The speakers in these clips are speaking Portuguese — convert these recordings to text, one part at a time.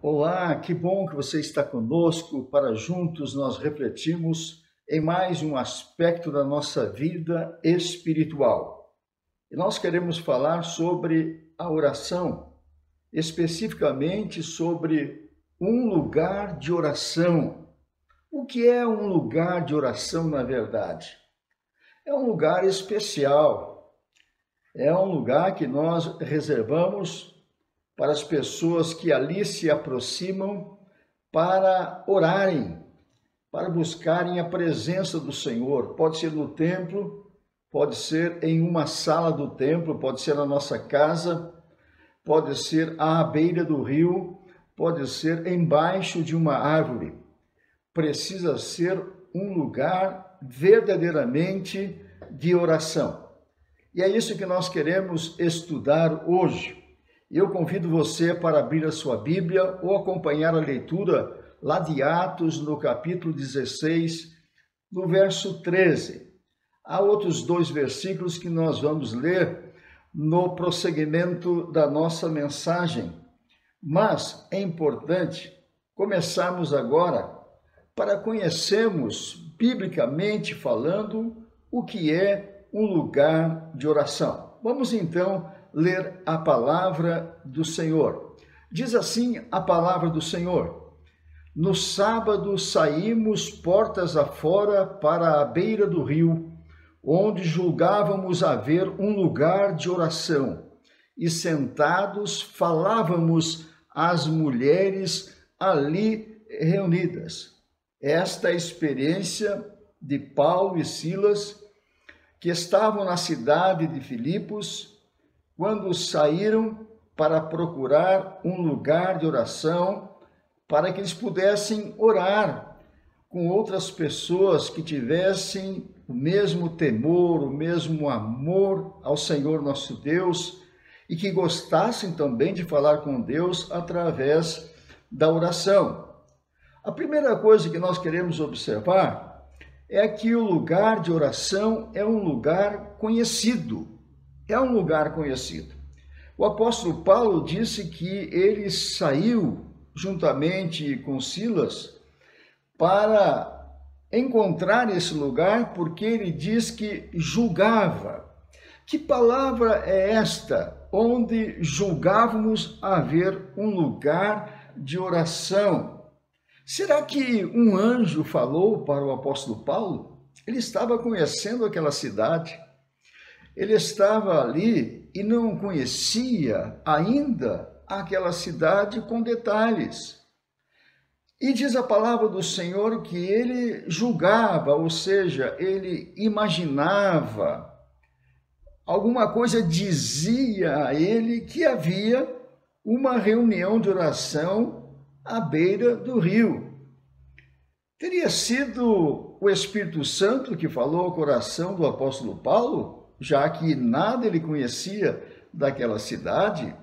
Olá, que bom que você está conosco para juntos nós refletirmos em mais um aspecto da nossa vida espiritual. E nós queremos falar sobre a oração, especificamente sobre um lugar de oração. O que é um lugar de oração, na verdade? É um lugar especial, é um lugar que nós reservamos para as pessoas que ali se aproximam para orarem, para buscarem a presença do Senhor. Pode ser no templo, pode ser em uma sala do templo, pode ser na nossa casa, pode ser à beira do rio, pode ser embaixo de uma árvore. Precisa ser um lugar verdadeiramente de oração. E é isso que nós queremos estudar hoje. Eu convido você para abrir a sua Bíblia ou acompanhar a leitura lá de Atos, no capítulo 16, no verso 13. Há outros dois versículos que nós vamos ler no prosseguimento da nossa mensagem. Mas é importante começarmos agora para conhecermos, biblicamente falando, o que é um lugar de oração. Vamos então ler a palavra do Senhor. Diz assim a palavra do Senhor: No sábado saímos portas afora para a beira do rio, onde julgávamos haver um lugar de oração, e sentados falávamos às mulheres ali reunidas. Esta é a experiência de Paulo e Silas, que estavam na cidade de Filipos, quando saíram para procurar um lugar de oração, para que eles pudessem orar com outras pessoas que tivessem o mesmo temor, o mesmo amor ao Senhor nosso Deus e que gostassem também de falar com Deus através da oração. A primeira coisa que nós queremos observar é que o lugar de oração é um lugar conhecido. É um lugar conhecido. O apóstolo Paulo disse que ele saiu juntamente com Silas para encontrar esse lugar, porque ele diz que julgava. Que palavra é esta? Onde julgávamos haver um lugar de oração. Será que um anjo falou para o apóstolo Paulo? Ele estava conhecendo aquela cidade. Ele estava ali e não conhecia ainda aquela cidade com detalhes. E diz a palavra do Senhor que ele julgava, ou seja, ele imaginava, alguma coisa dizia a ele que havia uma reunião de oração à beira do rio. Teria sido o Espírito Santo que falou ao coração do apóstolo Paulo, já que nada ele conhecia daquela cidade?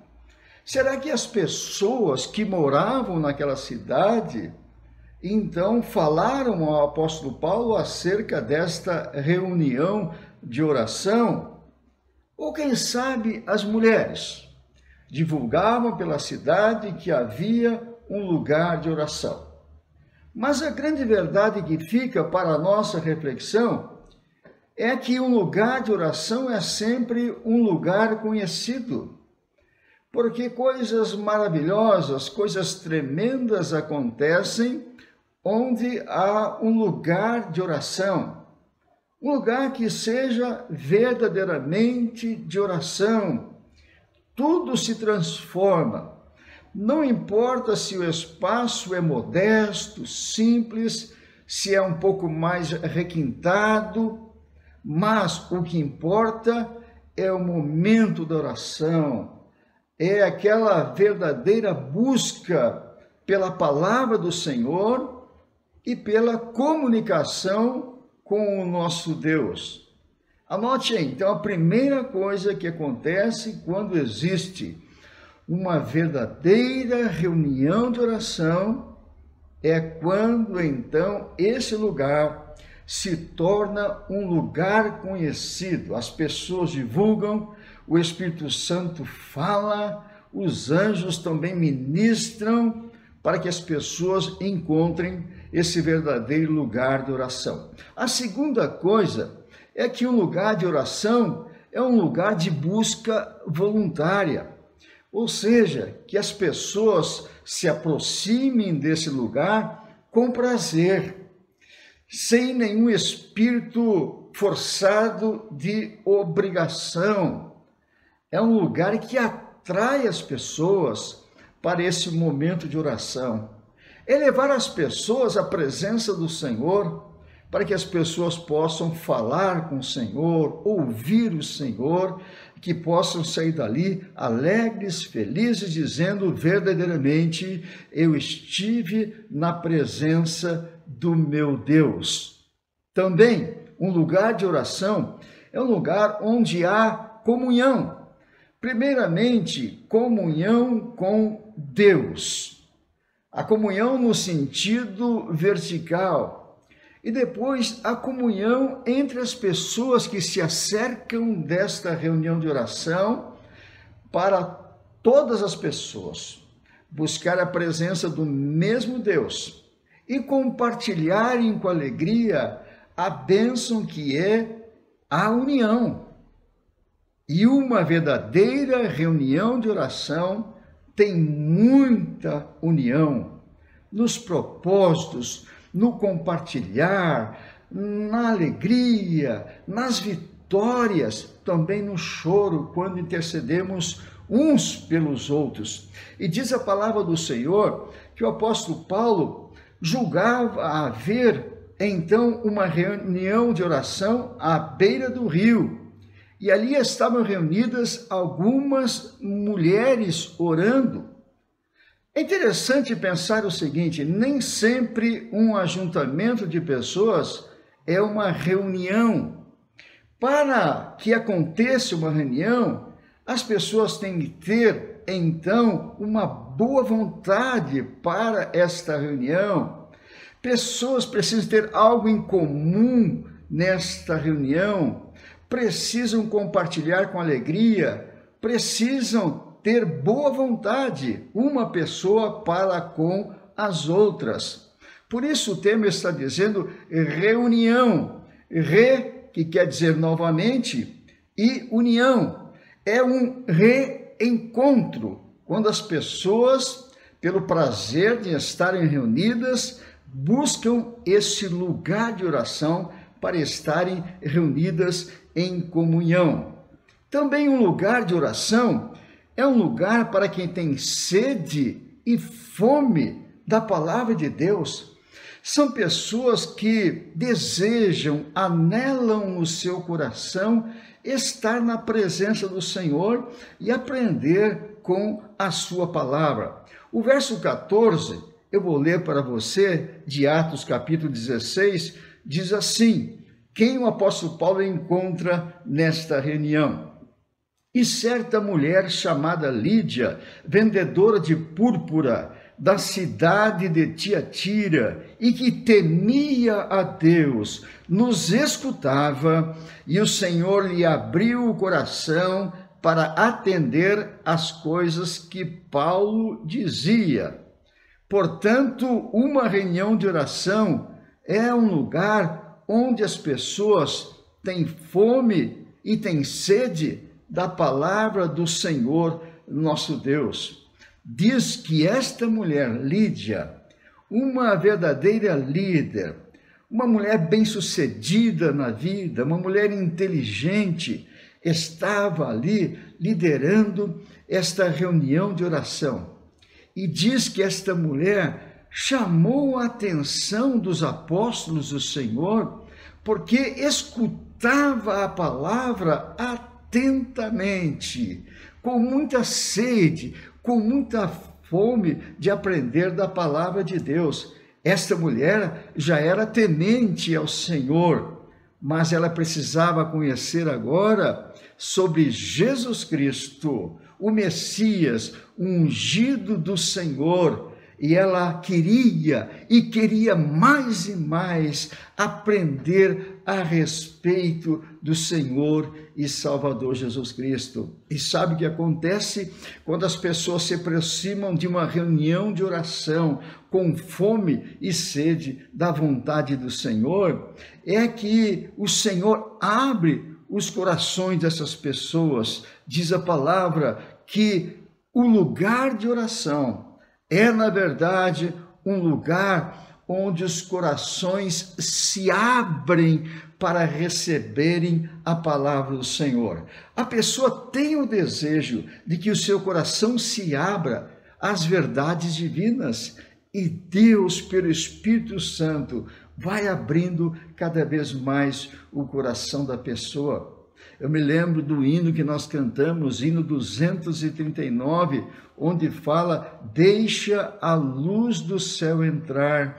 Será que as pessoas que moravam naquela cidade, então, falaram ao apóstolo Paulo acerca desta reunião de oração? Ou quem sabe as mulheres divulgavam pela cidade que havia um lugar de oração? Mas a grande verdade que fica para a nossa reflexão é que um lugar de oração é sempre um lugar conhecido, porque coisas maravilhosas, coisas tremendas acontecem onde há um lugar de oração, um lugar que seja verdadeiramente de oração. Tudo se transforma, não importa se o espaço é modesto, simples, se é um pouco mais requintado, mas o que importa é o momento da oração, é aquela verdadeira busca pela palavra do Senhor e pela comunicação com o nosso Deus. Anote aí, então, a primeira coisa que acontece quando existe uma verdadeira reunião de oração é quando, então, esse lugar se torna um lugar conhecido. As pessoas divulgam, o Espírito Santo fala, os anjos também ministram, para que as pessoas encontrem esse verdadeiro lugar de oração. A segunda coisa é que um lugar de oração é um lugar de busca voluntária, ou seja, que as pessoas se aproximem desse lugar com prazer, sem nenhum espírito forçado de obrigação. É um lugar que atrai as pessoas para esse momento de oração. É levar as pessoas à presença do Senhor, para que as pessoas possam falar com o Senhor, ouvir o Senhor, que possam sair dali alegres, felizes, dizendo verdadeiramente: eu estive na presença do meu Deus. Também, um lugar de oração é um lugar onde há comunhão. Primeiramente, comunhão com Deus. A comunhão no sentido vertical. E depois a comunhão entre as pessoas que se acercam desta reunião de oração, para todas as pessoas buscar a presença do mesmo Deus e compartilharem com alegria a bênção que é a união. E uma verdadeira reunião de oração tem muita união nos propósitos, no compartilhar, na alegria, nas vitórias, também no choro, quando intercedemos uns pelos outros. E diz a palavra do Senhor que o apóstolo Paulo julgava haver então uma reunião de oração à beira do rio. E ali estavam reunidas algumas mulheres orando. É interessante pensar o seguinte: nem sempre um ajuntamento de pessoas é uma reunião. Para que aconteça uma reunião, as pessoas têm que ter, então, uma boa vontade para esta reunião. Pessoas precisam ter algo em comum nesta reunião, precisam compartilhar com alegria, precisam ter boa vontade, uma pessoa para com as outras. Por isso o tema está dizendo reunião, que quer dizer novamente, e união. É um reencontro, quando as pessoas, pelo prazer de estarem reunidas, buscam esse lugar de oração para estarem reunidas em comunhão. Também um lugar de oração é um lugar para quem tem sede e fome da palavra de Deus. São pessoas que desejam, anelam no seu coração estar na presença do Senhor e aprender com a sua palavra. O verso 14, eu vou ler para você, de Atos capítulo 16, diz assim: quem o apóstolo Paulo encontra nesta reunião? E certa mulher chamada Lídia, vendedora de púrpura, da cidade de Tiatira, e que temia a Deus, nos escutava, e o Senhor lhe abriu o coração para atender às coisas que Paulo dizia. Portanto, uma reunião de oração é um lugar onde as pessoas têm fome e têm sede da palavra do Senhor nosso Deus. Diz que esta mulher, Lídia, uma verdadeira líder, uma mulher bem-sucedida na vida, uma mulher inteligente, estava ali liderando esta reunião de oração. E diz que esta mulher chamou a atenção dos apóstolos do Senhor, porque escutava a palavra atentamente, com muita sede, com muita fome de aprender da palavra de Deus. Esta mulher já era temente ao Senhor, mas ela precisava conhecer agora sobre Jesus Cristo, o Messias, o ungido do Senhor, e ela queria mais e mais aprender a respeito do Senhor e Salvador Jesus Cristo. E sabe o que acontece quando as pessoas se aproximam de uma reunião de oração com fome e sede da vontade do Senhor? É que o Senhor abre os corações dessas pessoas. Diz a palavra que o lugar de oração é, na verdade, um lugar onde os corações se abrem para receberem a palavra do Senhor. A pessoa tem o desejo de que o seu coração se abra às verdades divinas e Deus, pelo Espírito Santo, vai abrindo cada vez mais o coração da pessoa. Eu me lembro do hino que nós cantamos, hino 239, onde fala: deixa a luz do céu entrar,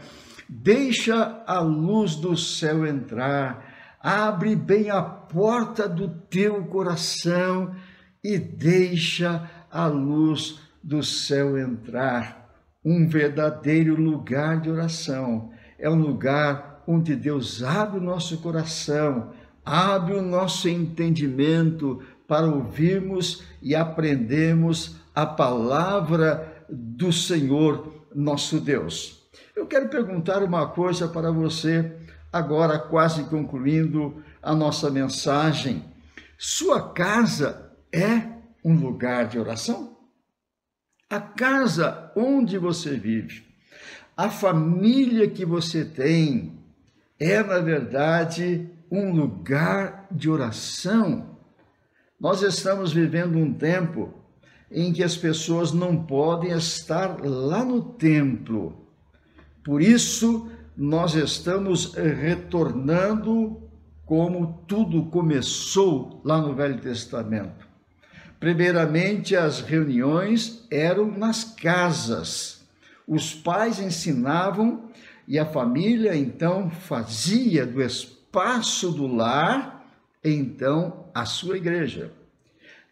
deixa a luz do céu entrar, abre bem a porta do teu coração e deixa a luz do céu entrar. Um verdadeiro lugar de oração é um lugar onde Deus abre o nosso coração, abre o nosso entendimento para ouvirmos e aprendermos a palavra do Senhor nosso Deus. Eu quero perguntar uma coisa para você, agora quase concluindo a nossa mensagem. Sua casa é um lugar de oração? A casa onde você vive, a família que você tem, é, na verdade, um lugar de oração? Nós estamos vivendo um tempo em que as pessoas não podem estar lá no templo. Por isso, nós estamos retornando como tudo começou lá no Velho Testamento. Primeiramente, as reuniões eram nas casas. Os pais ensinavam e a família, então, fazia do espaço do lar, então, a sua igreja.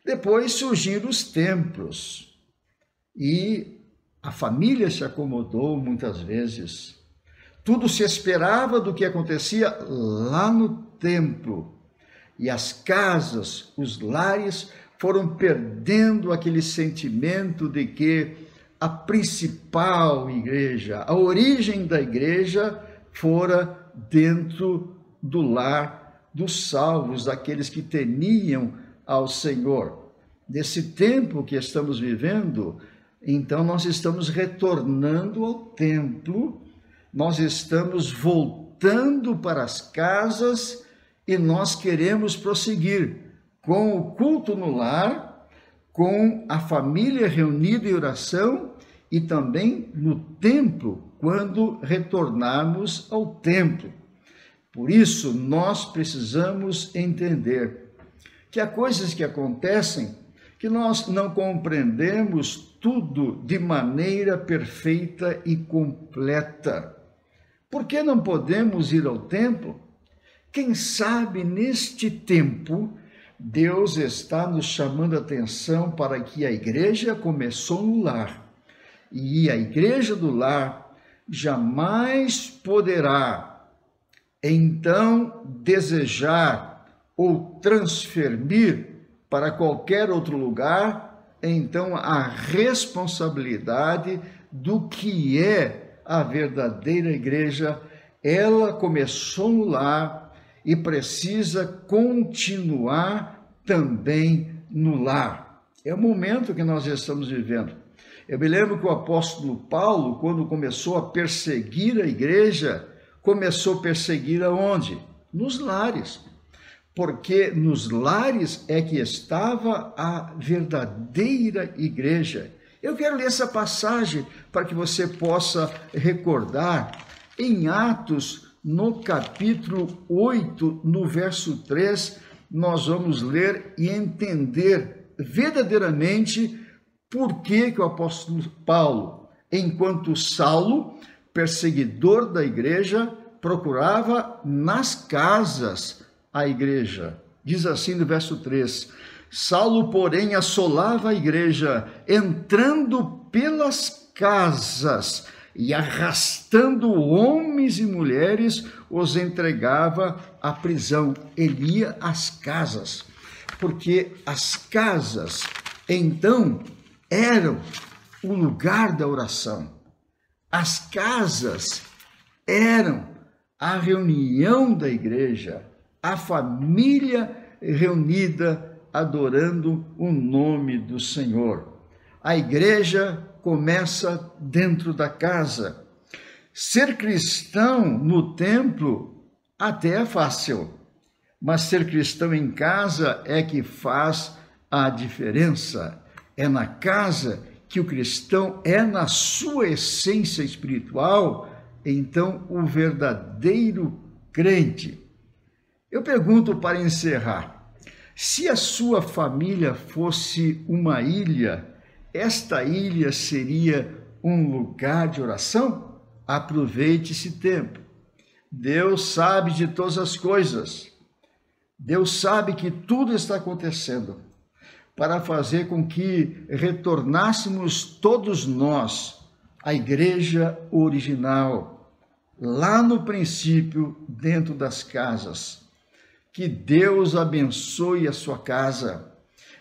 Depois surgiram os templos e a família se acomodou muitas vezes. Tudo se esperava do que acontecia lá no templo. E as casas, os lares, foram perdendo aquele sentimento de que a principal igreja, a origem da igreja, fora dentro do lar dos salvos, daqueles que temiam ao Senhor. Nesse tempo que estamos vivendo, então nós estamos retornando ao templo, nós estamos voltando para as casas e nós queremos prosseguir com o culto no lar, com a família reunida em oração e também no templo, quando retornarmos ao templo. Por isso, nós precisamos entender que há coisas que acontecem que nós não compreendemos tudo de maneira perfeita e completa. Por que não podemos ir ao templo? Quem sabe neste tempo Deus está nos chamando a atenção para que a igreja começou no lar. E a igreja do lar jamais poderá, então, desejar ou transferir para qualquer outro lugar, então, a responsabilidade do que é a verdadeira igreja. Ela começou no lar e precisa continuar também no lar. É o momento que nós estamos vivendo. Eu me lembro que o apóstolo Paulo, quando começou a perseguir a igreja, começou a perseguir aonde? Nos lares. Porque nos lares é que estava a verdadeira igreja. Eu quero ler essa passagem para que você possa recordar em Atos, no capítulo 8, no verso 3, nós vamos ler e entender verdadeiramente por que o apóstolo Paulo, enquanto Saulo, perseguidor da igreja, procurava nas casas a igreja. Diz assim no verso 3: Saulo, porém, assolava a igreja, entrando pelas casas e arrastando homens e mulheres, os entregava à prisão. Ele ia às casas, porque as casas, então, eram o lugar da oração. As casas eram a reunião da igreja, a família reunida adorando o nome do Senhor. A igreja começa dentro da casa. Ser cristão no templo até é fácil, mas ser cristão em casa é que faz a diferença. É na casa que o cristão é, na sua essência espiritual, então o verdadeiro crente. Eu pergunto para encerrar: se a sua família fosse uma ilha, esta ilha seria um lugar de oração? Aproveite esse tempo. Deus sabe de todas as coisas. Deus sabe que tudo está acontecendo para fazer com que retornássemos todos nós à igreja original, lá no princípio, dentro das casas. Que Deus abençoe a sua casa,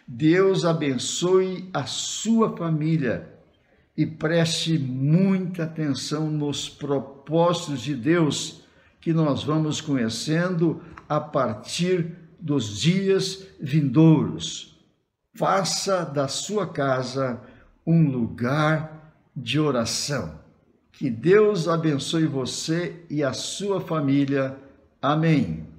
Deus abençoe a sua família e preste muita atenção nos propósitos de Deus que nós vamos conhecendo a partir dos dias vindouros. Faça da sua casa um lugar de oração. Que Deus abençoe você e a sua família. Amém.